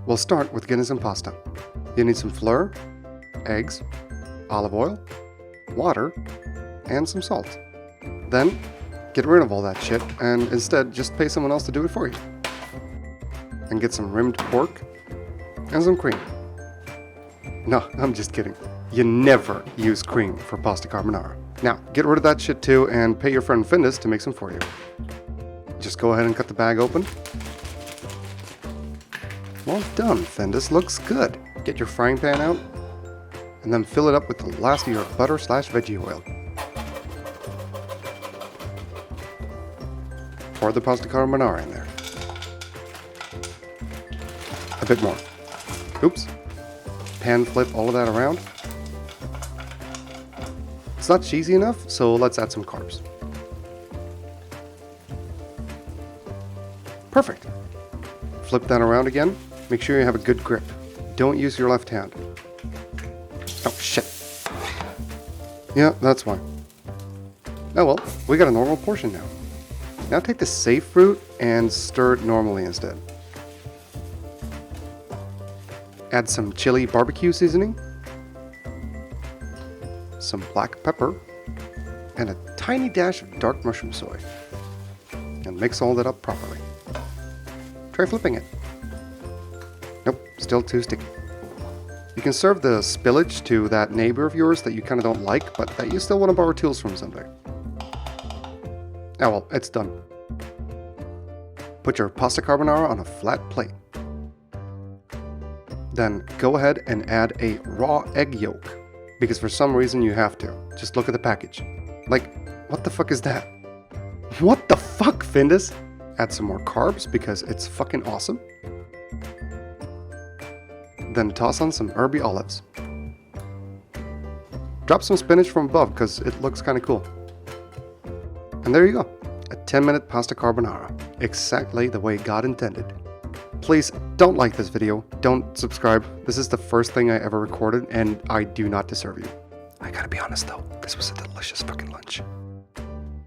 We'll start with getting some pasta. You need some flour, eggs, olive oil, water, and some salt. Then, get rid of all that shit and instead just pay someone else to do it for you. And get some rimmed pork and some cream. No, I'm just kidding. You never use cream for pasta carbonara. Now, get rid of that shit too and pay your friend Findus to make some for you. Just go ahead and cut the bag open. Well done, Findus. Looks good. Get your frying pan out and then fill it up with the last of your butter/veggie oil. Pour the pasta carbonara in there. A bit more. Oops. Pan flip all of that around. It's not cheesy enough, so let's add some carbs. Perfect. Flip that around again. Make sure you have a good grip. Don't use your left hand. Oh, shit. Yeah, that's why. Oh well, we got a normal portion now. Now take the safe route and stir it normally instead. Add some chili barbecue seasoning, some black pepper, and a tiny dash of dark mushroom soy. And mix all that up properly. Try flipping it. Nope, still too sticky. You can serve the spillage to that neighbor of yours that you kind of don't like, but that you still want to borrow tools from someday. Oh well, it's done. Put your pasta carbonara on a flat plate. Then go ahead and add a raw egg yolk, because for some reason you have to. Just look at the package. Like, what the fuck is that? What the fuck, Findus? Add some more carbs because it's fucking awesome. Then toss on some herby olives. Drop some spinach from above because it looks kind of cool. And there you go. A 10-minute pasta carbonara. Exactly the way God intended. Please don't like this video, don't subscribe. This is the first thing I ever recorded and I do not deserve you. I gotta be honest though, this was a delicious fucking lunch.